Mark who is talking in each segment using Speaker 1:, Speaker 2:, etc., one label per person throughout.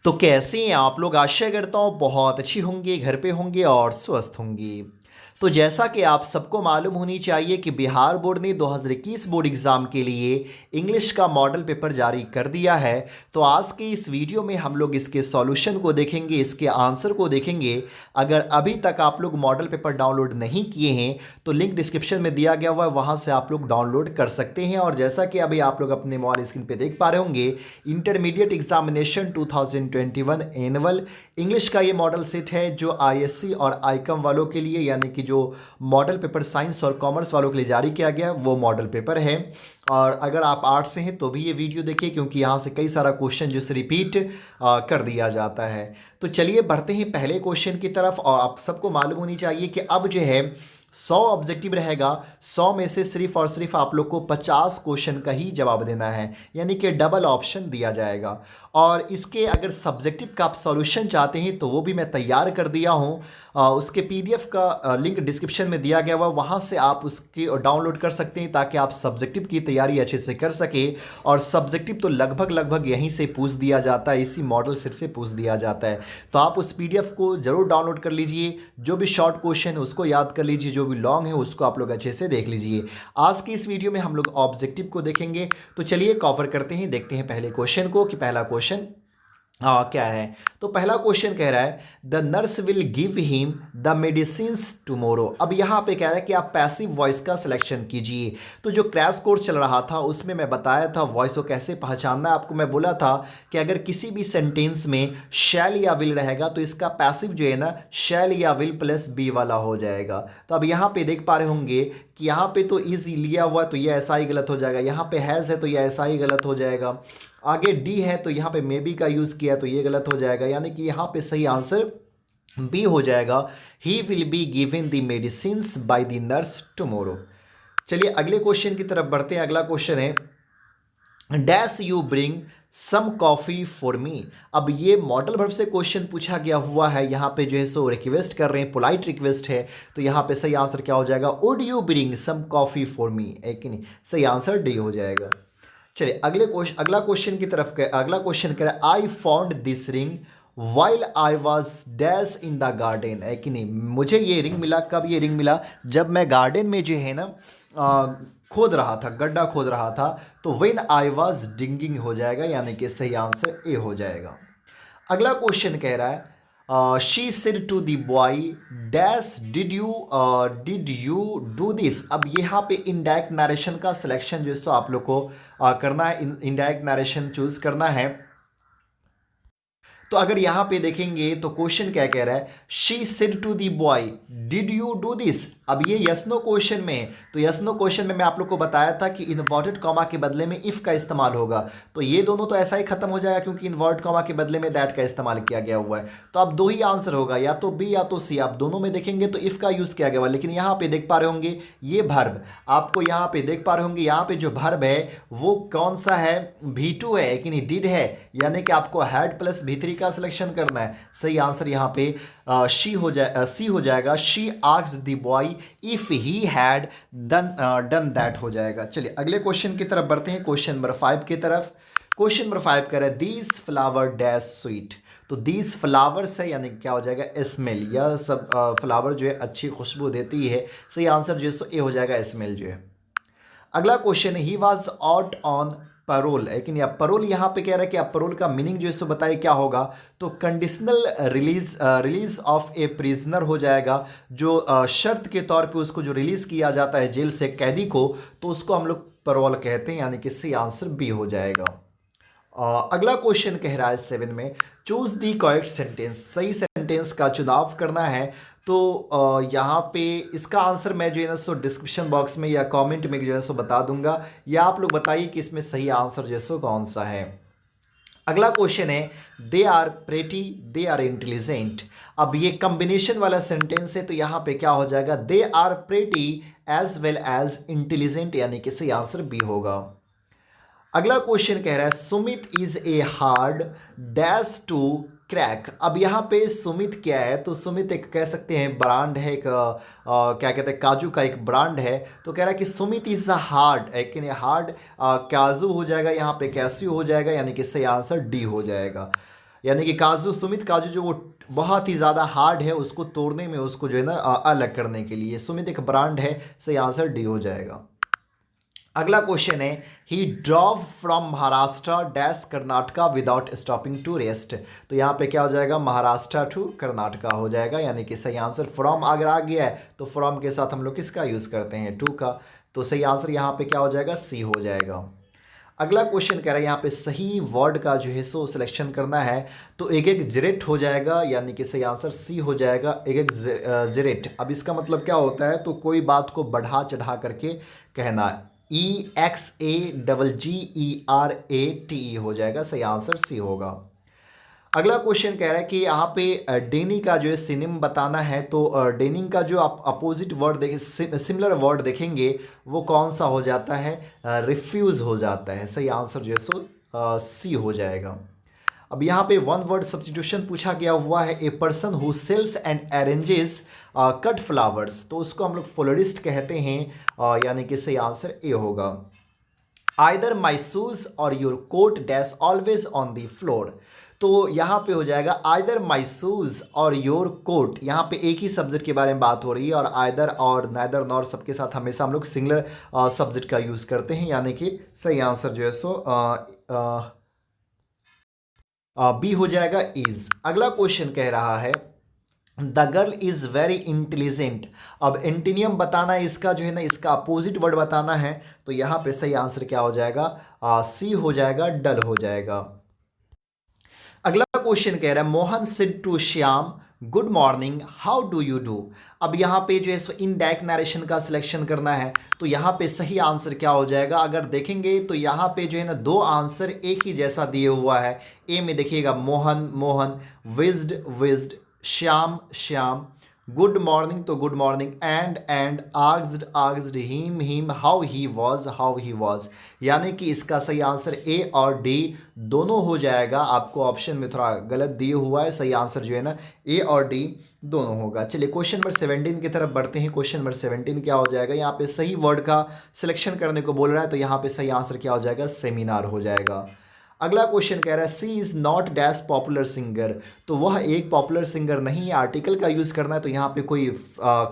Speaker 1: तो कैसे हैं आप लोग? आशा करता हूँ बहुत अच्छी होंगे, घर पे होंगे और स्वस्थ होंगी। तो जैसा कि आप सबको मालूम होनी चाहिए कि बिहार बोर्ड ने 2021 बोर्ड एग्ज़ाम के लिए इंग्लिश का मॉडल पेपर जारी कर दिया है। तो आज के इस वीडियो में हम लोग इसके सॉल्यूशन को देखेंगे, इसके आंसर को देखेंगे। अगर अभी तक आप लोग मॉडल पेपर डाउनलोड नहीं किए हैं तो लिंक डिस्क्रिप्शन में दिया गया हुआ है, वहाँ से आप लोग डाउनलोड कर सकते हैं। और जैसा कि अभी आप लोग अपने मोबाइल स्क्रीन पर देख पा रहे होंगे, इंटरमीडिएट एग्जामिनेशन 2021 एनुअल इंग्लिश का ये मॉडल सेट है जो आईएससी और आईकॉम वालों के लिए, यानी कि जो मॉडल पेपर साइंस और कॉमर्स वालों के लिए जारी किया गया वो मॉडल पेपर है। और अगर आप आर्ट्स से हैं तो भी ये वीडियो देखिए, क्योंकि यहाँ से कई सारा क्वेश्चन जिससे रिपीट कर दिया जाता है। तो चलिए बढ़ते हैं पहले क्वेश्चन की तरफ। और आप सबको मालूम होनी चाहिए कि अब जो है 100 ऑब्जेक्टिव रहेगा, 100 में से सिर्फ और सिर्फ आप लोग को 50 क्वेश्चन का ही जवाब देना है, यानी कि डबल ऑप्शन दिया जाएगा। और इसके अगर सब्जेक्टिव का आप सॉल्यूशन चाहते हैं तो वो भी मैं तैयार कर दिया हूँ। उसके पीडीएफ का लिंक डिस्क्रिप्शन में दिया गया हुआ, वहाँ से आप उसके डाउनलोड कर सकते हैं ताकि आप सब्जेक्टिव की तैयारी अच्छे से कर सके। और सब्जेक्टिव तो लगभग लगभग यहीं से पूछ दिया जाता है, इसी मॉडल सेट से पूछ दिया जाता है। तो आप उस पीडीएफ को ज़रूर डाउनलोड कर लीजिए, जो भी शॉर्ट क्वेश्चन है उसको याद कर लीजिए, जो भी लॉन्ग है उसको आप लोग अच्छे से देख लीजिए। आज की इस वीडियो में हम लोग ऑब्जेक्टिव को देखेंगे। तो चलिए कवर करते हैं, देखते हैं पहले क्वेश्चन को कि पहला क्वेश्चन क्या है। तो पहला क्वेश्चन कह रहा है the nurse will give him the medicines tomorrow. अब यहाँ पे कह रहा है कि आप पैसिव वॉइस का सिलेक्शन कीजिए। तो जो क्रैश कोर्स चल रहा था उसमें मैं बताया था वॉइस को कैसे पहचानना है। आपको मैं बोला था कि अगर किसी भी सेंटेंस में शैल या विल रहेगा तो इसका पैसिव जो है ना शैल या विल प्लस बी वाला हो जाएगा। तो अब यहाँ पे देख पा रहे होंगे कि यहाँ पे तो इज लिया हुआ है तो ये ऐसा ही गलत हो जाएगा, यहाँ पे हैज़ है तो ये ऐसा ही गलत हो जाएगा, आगे डी है तो यहाँ पे मे बी का यूज़ किया तो ये गलत हो जाएगा, यानी कि यहाँ पे सही आंसर बी हो जाएगा। He will be given the medicines by the nurse tomorrow. चलिए अगले क्वेश्चन की तरफ बढ़ते हैं। अगला क्वेश्चन है dash you bring some coffee for me. अब ये मॉडल वर्ब से क्वेश्चन पूछा गया हुआ है, यहाँ पे जो है सो रिक्वेस्ट कर रहे हैं, पोलाइट रिक्वेस्ट है। तो यहाँ पे सही आंसर क्या हो जाएगा, would you bring some coffee for me, है कि नहीं? सही आंसर डी हो जाएगा। चलिए अगला क्वेश्चन की तरफ अगला क्वेश्चन कह रहा है I found this ring while I was dash in the garden, है कि नहीं? मुझे ये रिंग मिला, कब ये रिंग मिला? जब मैं गार्डन में जो है ना खोद रहा था, गड्ढा खोद रहा था। तो व्हेन आई वॉज डिंगिंग हो जाएगा, यानी कि सही आंसर ए हो जाएगा। अगला क्वेश्चन कह रहा है she said to the boy dash did you do this. अब यहाँ पे इनडायरेक्ट नरेशन का सिलेक्शन जो है सो आप लोग को करना है, इनडायरेक्ट नरेशन चूज करना है। तो अगर यहां पे देखेंगे तो क्वेश्चन क्या कह रहा है, she said to the boy did you do this. अब ये यस नो क्वेश्चन में है, तो यस नो क्वेश्चन में मैं आप लोग को बताया था कि इन्वर्टेड कॉमा के बदले में इफ का इस्तेमाल होगा। तो ये दोनों तो ऐसा ही खत्म हो जाएगा क्योंकि इन्वर्ट कॉमा के बदले में दैट का इस्तेमाल किया गया हुआ है। तो अब दो ही आंसर होगा, या तो बी या तो सी। आप दोनों में देखेंगे तो इफ का यूज किया गया हुआ, लेकिन यहाँ पे देख पा रहे होंगे ये भर्ब, आपको यहाँ पे देख पा रहे होंगे यहाँ पे जो भर्ब है वो कौन सा है, V2 है कि नहीं, डिड है, यानी कि आपको हैड प्लस V3 का सिलेक्शन करना है। सही आंसर यहाँ पे सी हो जाएगा। She asked the boy if he had done that हो जाएगा। चलिए अगले क्वेश्चन की तरफ बढ़ते हैं, क्वेश्चन नंबर 5 की तरफ। क्वेश्चन नंबर 5 कह रहा है दीज फ्लावर डैश स्वीट। तो दीज फ्लावर्स है, यानी क्या हो जाएगा, स्मेल। यह सब फ्लावर जो है अच्छी खुशबू देती है। सही आंसर जो है सो ए हो जाएगा, स्मेल जो है। अगला क्वेश्चन है he was out on parole, है कि नहीं? अब पैरोल यहाँ पे कह रहा है कि अब पैरोल का मीनिंग जो है सो बताइए क्या होगा। तो conditional release of A prisoner हो जाएगा, जो शर्त के तौर पे उसको जो रिलीज किया जाता है जेल से कैदी को, तो उसको हम लोग पैरोल कहते हैं, यानी कि सही आंसर बी हो जाएगा। अगला क्वेश्चन कह रहा है 7 में चूज दी करेक्ट सेंटेंस। सही सेंटेंस का चुनाव करना है। तो यहाँ पे इसका आंसर मैं जो है ना सो डिस्क्रिप्शन बॉक्स में या कमेंट में जो है सो बता दूंगा, या आप लोग बताइए कि इसमें सही आंसर जो है सो कौन सा है। अगला क्वेश्चन है they are pretty they are intelligent. अब ये कॉम्बिनेशन वाला सेंटेंस है, तो यहाँ पे क्या हो जाएगा, they are pretty as well as intelligent, यानी कि सही आंसर बी होगा। अगला क्वेश्चन कह रहा है Sumit is a hard dash to crack. अब यहाँ पे सुमित क्या है, तो सुमित एक कह सकते हैं ब्रांड है, एक क्या कहते हैं काजू का एक ब्रांड है। तो कह रहा है कि सुमित इज अ हार्ड, है कि नहीं, हार्ड काजू हो जाएगा, यहाँ पे कैस्यू हो जाएगा, यानी कि सही आंसर डी हो जाएगा। यानी कि काजू, सुमित काजू जो वो बहुत ही ज़्यादा हार्ड है, उसको तोड़ने में, उसको जो है ना अलग करने के लिए सुमित एक ब्रांड है। सही आंसर डी हो जाएगा। अगला क्वेश्चन है, he drove from Maharashtra dash Karnataka without stopping to rest. तो यहाँ पे क्या हो जाएगा, महाराष्ट्र टू कर्नाटका हो जाएगा, यानी कि सही आंसर फ्रॉम अगर आ गया है तो फ्रॉम के साथ हम लोग किसका यूज़ करते हैं, टू का। तो सही आंसर यहाँ पे क्या हो जाएगा, सी हो जाएगा। अगला क्वेश्चन कह रहा है यहाँ पे सही वर्ड का जो है सो सिलेक्शन करना है, तो एक एक जिरेट हो जाएगा, यानी कि सही आंसर सी हो जाएगा, एक एक जिरेट। अब इसका मतलब क्या होता है, तो कोई बात को बढ़ा चढ़ा करके कहना। EXAGGERATE हो जाएगा, सही आंसर सी होगा। अगला क्वेश्चन कह रहा है कि यहाँ पे डेनी का जो है सिनिम बताना है, तो डेनिंग का जो आप अपोजिट वर्ड देखें, सिमिलर वर्ड देखेंगे, वो कौन सा हो जाता है, रिफ्यूज़ हो जाता है। सही आंसर जो है सो सी हो जाएगा। अब यहाँ पे वन वर्ड सब्स्टिट्यूशन पूछा गया हुआ है, a person who sells and arranges cut flowers, तो उसको हम लोग फ्लोरिस्ट कहते हैं, यानी कि सही आंसर ए होगा। आइदर माई शूज और your coat dash always on the floor, तो यहाँ पे हो जाएगा आइदर माई शूज और योर कोट। यहाँ पे एक ही सब्जेक्ट के बारे में बात हो रही है, और आइदर और नाइदर नॉर सबके साथ हमेशा हम लोग सिंगुलर सब्जेक्ट का यूज़ करते हैं, यानी कि सही आंसर जो है सो बी हो जाएगा, इज। अगला क्वेश्चन कह रहा है the girl is very intelligent. अब एंटीनियम बताना है इसका जो है ना, इसका अपोजिट वर्ड बताना है, तो यहाँ पे सही आंसर क्या हो जाएगा, सी हो जाएगा, डल हो जाएगा। अगला क्वेश्चन कह रहा है Mohan said to Shyam good morning how do you do. अब यहाँ पे जो है इनडायरेक्ट नरेशन का सिलेक्शन करना है, तो यहाँ पे सही आंसर क्या हो जाएगा, अगर देखेंगे तो यहाँ पे जो है ना दो आंसर एक ही जैसा दिए हुआ है। ए में देखिएगा मोहन मोहन, विज्ड विज्ड, श्याम श्याम, गुड मॉर्निंग तो good morning, and asked asked, him how he was, यानी कि इसका सही आंसर ए और डी दोनों हो जाएगा। आपको ऑप्शन में थोड़ा गलत दिए हुआ है, सही आंसर जो है ना ए और डी दोनों होगा। चलिए क्वेश्चन नंबर 17 की तरफ बढ़ते हैं। क्वेश्चन नंबर 17 क्या हो जाएगा, यहाँ पे सही वर्ड का सिलेक्शन करने को बोल रहा है, तो यहाँ पे सही आंसर क्या हो जाएगा, सेमिनार हो जाएगा। अगला क्वेश्चन कह रहा है she is not dash popular singer, तो वह एक पॉपुलर सिंगर नहीं है। आर्टिकल का यूज़ करना है, तो यहाँ पे कोई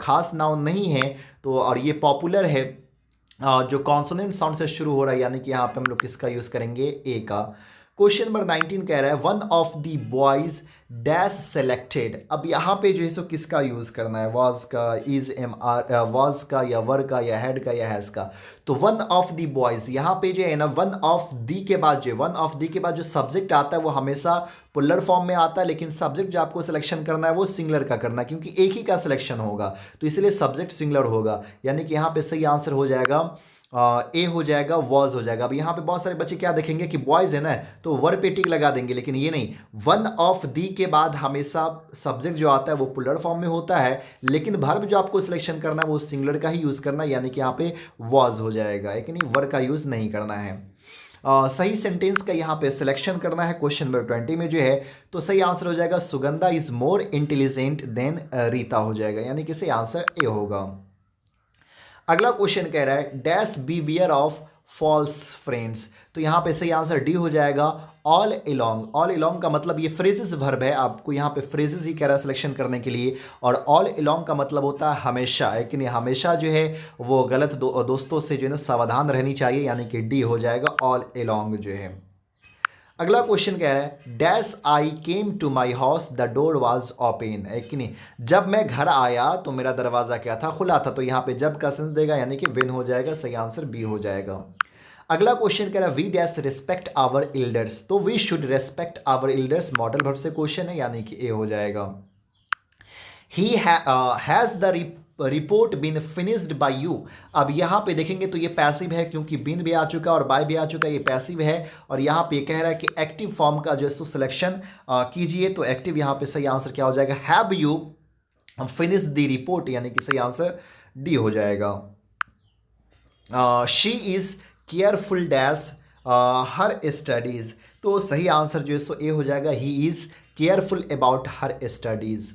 Speaker 1: खास नाउन नहीं है, तो और ये पॉपुलर है, जो कॉन्सोनेंट साउंड से शुरू हो रहा है, यानी कि यहाँ पे हम लोग किसका यूज़ करेंगे, ए का। क्वेश्चन नंबर 19 कह रहा है one of the boys dash selected. अब यहाँ पे जो है सो किसका यूज़ करना है, वाज का, इज एम आर, वाज का या वर का या हैड का या हैज़ का। तो वन ऑफ द बॉयज, यहाँ पे जो है ना वन ऑफ दी के बाद जो वन ऑफ दी के बाद जो सब्जेक्ट आता है वो हमेशा पुलर फॉर्म में आता है, लेकिन सब्जेक्ट जो आपको सिलेक्शन करना है वो सिंगुलर का करना है, क्योंकि एक ही का सिलेक्शन होगा, तो इसलिए सब्जेक्ट सिंगुलर होगा, यानी कि यहाँ पे सही आंसर हो जाएगा ए हो जाएगा, वॉज हो जाएगा। अब यहाँ पे बहुत सारे बच्चे क्या देखेंगे कि बॉयज़ है ना, तो वर्ड पे टिक लगा देंगे, लेकिन ये नहीं, वन ऑफ दी के बाद हमेशा सब्जेक्ट जो आता है वो पुलर फॉर्म में होता है, लेकिन वर्ब जो आपको सिलेक्शन करना है वो सिंगुलर का ही यूज़ करना है, यानी कि यहाँ पे वॉज हो जाएगा, एक नहीं, वर्ड का यूज़ नहीं करना है। सही सेंटेंस का यहाँ पे सिलेक्शन करना है क्वेश्चन नंबर 20 में जो है, तो सही आंसर हो जाएगा Sugandha is more intelligent then Rita हो जाएगा, यानी कि सही आंसर ए होगा। अगला क्वेश्चन कह रहा है dash beware of false friends, तो यहाँ पे सही आंसर डी हो जाएगा, ऑल एलोंग। ऑल एलोंग का मतलब ये फ्रेजेस वर्ब है, आपको यहाँ पे फ्रेजेस ही कह रहा है सिलेक्शन करने के लिए, और ऑल एलोंग का मतलब होता है हमेशा, लेकिन ये हमेशा जो है वो गलत दोस्तों से जो है ना सावधान रहनी चाहिए, यानी कि डी हो जाएगा, ऑल एलोंग जो है। अगला क्वेश्चन कह रहा है dash I came to my house the door was open, है कि नहीं, जब मैं घर आया तो मेरा दरवाज़ा क्या था, खुला था, तो यहाँ पे जब का सेंस देगा, यानी कि विन हो जाएगा, सही आंसर बी हो जाएगा। अगला क्वेश्चन कह रहा है we dash respect our elders, तो we should respect our elders modal verb से क्वेश्चन है, यानी कि ए हो जाएगा। He has the report been finished by you. अब यहाँ पे देखेंगे तो ये पैसिव है, क्योंकि बीन भी आ चुका और बाय भी आ चुका, ये पैसिव है, और यहाँ पे कह रहा है कि एक्टिव फॉर्म का जो है सिलेक्शन कीजिए, तो एक्टिव यहाँ पे सही आंसर क्या हो जाएगा, have you finish the report, यानी कि सही आंसर डी हो जाएगा। She is careful dash her studies, तो सही आंसर जो है सो ए हो जाएगा, he is careful about her studies.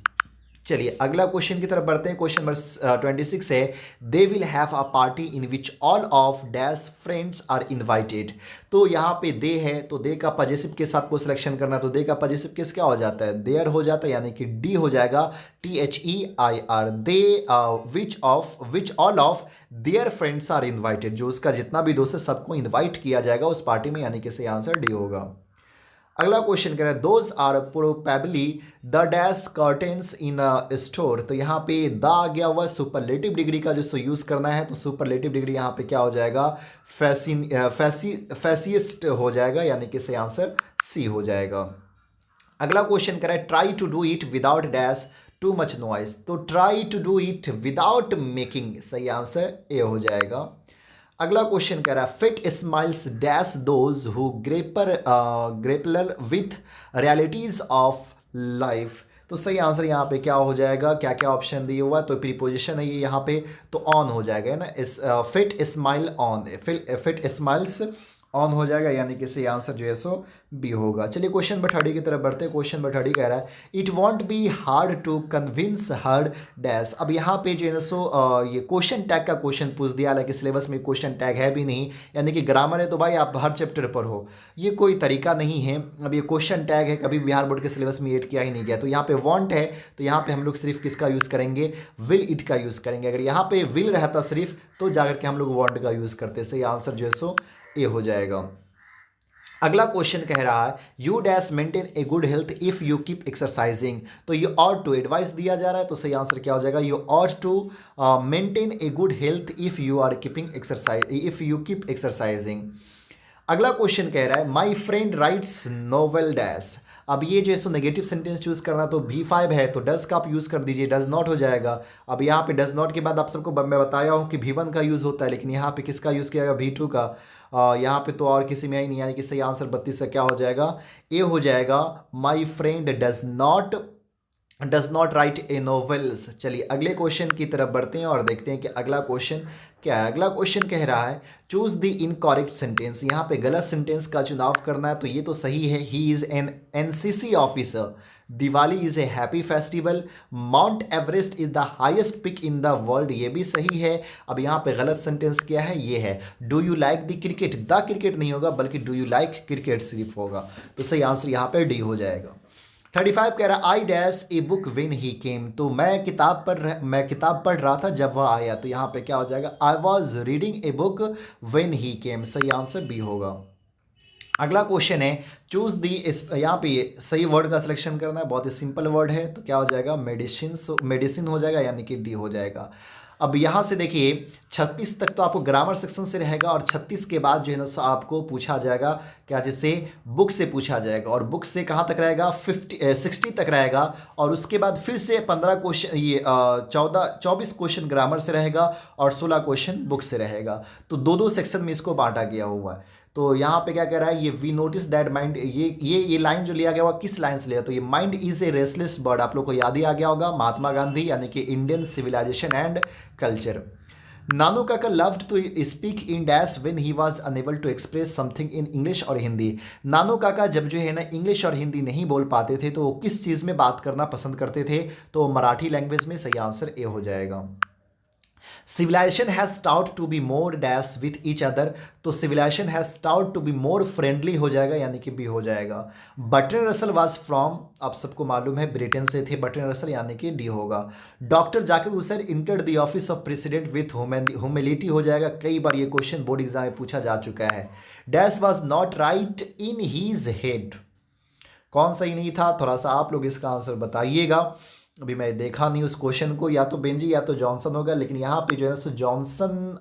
Speaker 1: चलिए अगला क्वेश्चन की तरफ बढ़ते हैं। क्वेश्चन नंबर 26 है, they will have a party in which all of dash friends are invited. तो यहाँ पे दे है तो दे का पजेसिव केस आपको सिलेक्शन करना है, तो दे का पजेसिव केस क्या हो जाता है, देयर हो जाता है, यानी कि डी हो जाएगा, THEIR। They which all of their friends are invited, जो उसका जितना भी दोस्त है सबको इन्वाइट किया जाएगा उस पार्टी में, यानी कि सही आंसर डी होगा। अगला क्वेश्चन कह रहा है, those are probably the dash curtains in a store. तो यहाँ पे द आ गया हुआ सुपरलेटिव डिग्री का जो यूज करना है, तो सुपरलेटिव डिग्री यहाँ पे क्या हो जाएगा, फैसिस्ट हो जाएगा, यानी कि सही आंसर सी हो जाएगा। अगला क्वेश्चन कह रहा है, try to do it without dash too much noise. तो try to do it without making, सही आंसर ए हो जाएगा। अगला क्वेश्चन कह रहा है, fit smiles dash those who grapple with realities of life. तो सही आंसर यहाँ पे क्या हो जाएगा, क्या क्या ऑप्शन दिए हुआ है, तो प्रीपोजिशन है ये यहाँ पे, तो ऑन हो जाएगा ना, इस fit smile on, fit smiles on हो जाएगा, यानी कि सही आंसर जो है सो बी होगा। चलिए क्वेश्चन नंबर 30 की तरफ बढ़ते हैं। क्वेश्चन नंबर 30 कह रहा है, it won't be hard to convince her dash. अब यहाँ पे जो है सो ये क्वेश्चन टैग का क्वेश्चन पूछ दिया, हालांकि सिलेबस में क्वेश्चन टैग है भी नहीं, यानी कि ग्रामर है तो भाई आप हर चैप्टर पर हो, ये कोई तरीका नहीं है। अब ये क्वेश्चन टैग है, कभी बिहार बोर्ड के सिलेबस में ऐड किया ही नहीं गया। तो यहाँ पे वॉन्ट है तो यहाँ पे हम लोग सिर्फ किसका यूज़ करेंगे, विल इट का यूज़ करेंगे। अगर यहाँ पे विल रहता सिर्फ तो जाकर के हम लोग वॉन्ट का यूज़ करते। सही आंसर जो है सो ए हो जाएगा। अगला क्वेश्चन कह रहा है, you dash maintain a good health if you keep exercising. तो ये और टू एडवाइस दिया जा रहा है, तो सही आंसर क्या हो जाएगा, you ought to maintain a good health if you are keeping exercise, if you keep exercising. अगला क्वेश्चन कह रहा है, my friend writes novel dash. अब ये जो है सो नेगेटिव सेंटेंस चूज करना, तो V5 है तो डज का आप यूज कर दीजिए, डज नॉट हो जाएगा। अब यहाँ पे डज नॉट के बाद आप सबको मैं बताया हूँ कि V1 का यूज होता है, लेकिन यहाँ पे किसका यूज किया गया, V2 का। यहाँ पे तो और किसी में ही नहीं, यानी कि सही आंसर 32 का क्या हो जाएगा, ए हो जाएगा, my friend does not right A novels. चलिए अगले क्वेश्चन की तरफ बढ़ते हैं और देखते हैं कि अगला क्वेश्चन क्या है। अगला क्वेश्चन कह रहा है, चूज द इनकरेक्ट सेंटेंस। यहाँ पे गलत सेंटेंस का चुनाव करना है, तो ये तो सही है, he is an NCC officer, Diwali is a happy festival, Mount Everest is the highest peak in the world, ये भी सही है। अब यहाँ पे गलत सेंटेंस क्या है, ये है, do you like the cricket. The cricket नहीं होगा बल्कि डू यू लाइक क्रिकेट सिर्फ होगा, तो सही आंसर यहाँ पे डी हो जाएगा। 35 कह रहा है, I dash a book when he came. तो मैं किताब पढ़ रहा था जब वह आया, तो यहाँ पे क्या हो जाएगा, I was reading a book when he came, सही आंसर बी होगा। अगला क्वेश्चन है, चूज दी, इस यहाँ पे सही वर्ड का सिलेक्शन करना है, बहुत ही सिंपल वर्ड है, तो क्या हो जाएगा, मेडिसिन हो जाएगा, यानी कि डी हो जाएगा। अब यहाँ से देखिए 36 तक तो आपको ग्रामर सेक्शन से रहेगा, और 36 के बाद जो है ना आपको पूछा जाएगा क्या, जैसे बुक से पूछा जाएगा, और बुक से कहाँ तक रहेगा, 60 तक रहेगा, और उसके बाद फिर से 15 क्वेश्चन, ये 24 क्वेश्चन ग्रामर से रहेगा, और 16 क्वेश्चन बुक से रहेगा। तो दो सेक्शन में इसको बांटा गया हुआ है। तो यहाँ पे क्या कह रहा है, ये वी नोटिस दैट माइंड, ये लाइन जो लिया गया हुआ किस लाइन से लिया, तो ये mind is a restless bird, आप लोग को याद ही आ गया होगा, महात्मा गांधी, यानी कि Indian civilisation and culture. Nanu Kaka loved to speak in dash when he was unable to express something in English और हिंदी। नानू काका जब जो है ना इंग्लिश और हिंदी नहीं बोल पाते थे, तो वो किस चीज़ में बात करना पसंद करते थे, तो मराठी लैंग्वेज में, सही आंसर ए हो जाएगा। Civilization has taught to be more dash with each other, तो civilization has taught to be more friendly हो जाएगा, यानी कि बी हो जाएगा। बर्ट्रैंड रसल was from, आप सबको मालूम है ब्रिटेन से थे बर्ट्रैंड रसल, यानी कि डी होगा। Doctor Zakir Hussain entered the office of president with humility हो जाएगा, कई बार ये क्वेश्चन बोर्ड एग्जाम में पूछा जा चुका है। Dash was not right in his head, कौन सही नहीं था, थोड़ा सा आप लोग इसका आंसर बताइएगा। अभी मैं देखा नहीं उस क्वेश्चन को, या तो बेंजी या तो जॉनसन होगा, लेकिन यहाँ पे जो है ना जॉनसन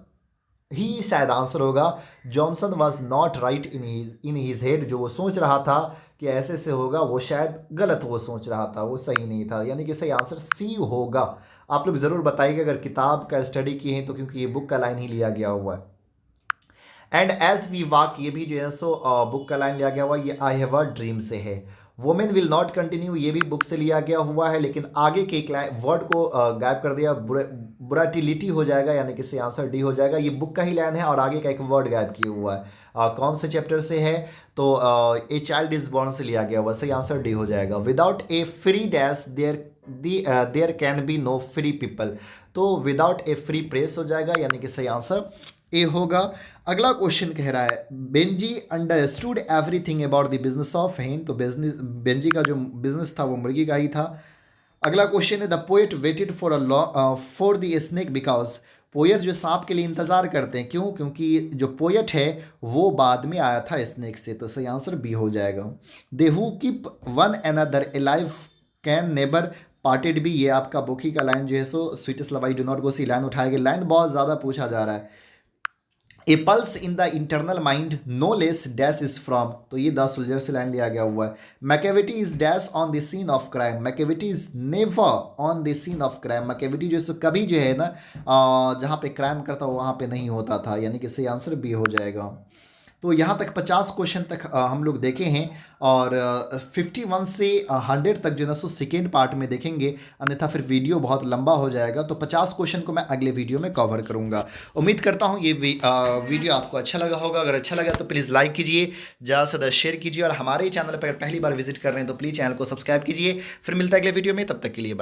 Speaker 1: ही शायद आंसर होगा। Johnson was not right in his head, जो वो सोच रहा था कि ऐसे से होगा, वो शायद गलत वो सोच रहा था, वो सही नहीं था, यानी कि सही आंसर सी होगा। आप लोग ज़रूर बताइएगा अगर किताब का स्टडी किए हैं तो, क्योंकि ये बुक का लाइन ही लिया गया हुआ है। एंड एज वी वॉक, ये भी जो है सो बुक का लाइन लिया गया हुआ, ये आई हैव अ ड्रीम से है। वोमेन विल नॉट कंटिन्यू, ये भी बुक से लिया गया हुआ है, लेकिन आगे के वर्ड को गायब कर दिया, बुराटिलिटी हो जाएगा, यानी कि सही आंसर डी हो जाएगा। ये बुक का ही लाइन है और आगे का एक वर्ड गायब किया हुआ है। कौन से चैप्टर से है? तो ए चाइल्ड इज बॉर्न से लिया गया हुआ। सही आंसर डी हो जाएगा। Without a free dash there can be no free people. तो विदाउट ए फ्री प्रेस हो जाएगा, यानी कि सही आंसर ए होगा। अगला क्वेश्चन कह रहा है Benji understood everything about the business of हेन। तो बिजनेस, बेंजी का जो बिजनेस था वो मुर्गी का ही था। अगला क्वेश्चन है the poet waited for the snake because. Poet जो सांप के लिए इंतजार करते हैं, क्यों? क्योंकि जो पोएट है वो बाद में आया था स्नेक से। तो सही आंसर बी हो जाएगा। They who keep one another alive can never parted be. ये आपका बुकी का लाइन जो है so sweetest love I do not go C line उठाएगा। लाइन बहुत ज़्यादा पूछा जा रहा है। A pulse in the internal mind no less dash is from. तो ये द सोल्जर से लाइन लिया गया हुआ है। Macavity is dash on the scene of crime. Macavity is never on the scene of crime. Macavity जो है सो कभी जो है ना जहाँ पे क्राइम करता हो वहाँ पे नहीं होता था, यानी कि सही आंसर बी हो जाएगा। तो यहाँ तक 50 क्वेश्चन तक हम लोग देखे हैं और 51 से 100 तक जो है ना सो सेकेंड पार्ट में देखेंगे, अन्यथा फिर वीडियो बहुत लंबा हो जाएगा। तो 50 क्वेश्चन को मैं अगले वीडियो में कवर करूँगा। उम्मीद करता हूँ ये वीडियो आपको अच्छा लगा होगा। अगर अच्छा लगा तो प्लीज़ लाइक कीजिए, ज़्यादा से ज़्यादा शेयर कीजिए और हमारे चैनल पर अगर पहली बार विजिट कर रहे हैं तो प्लीज़ चैनल को सब्सक्राइब कीजिए। फिर मिलता है अगले वीडियो में, तब तक के लिए बाय।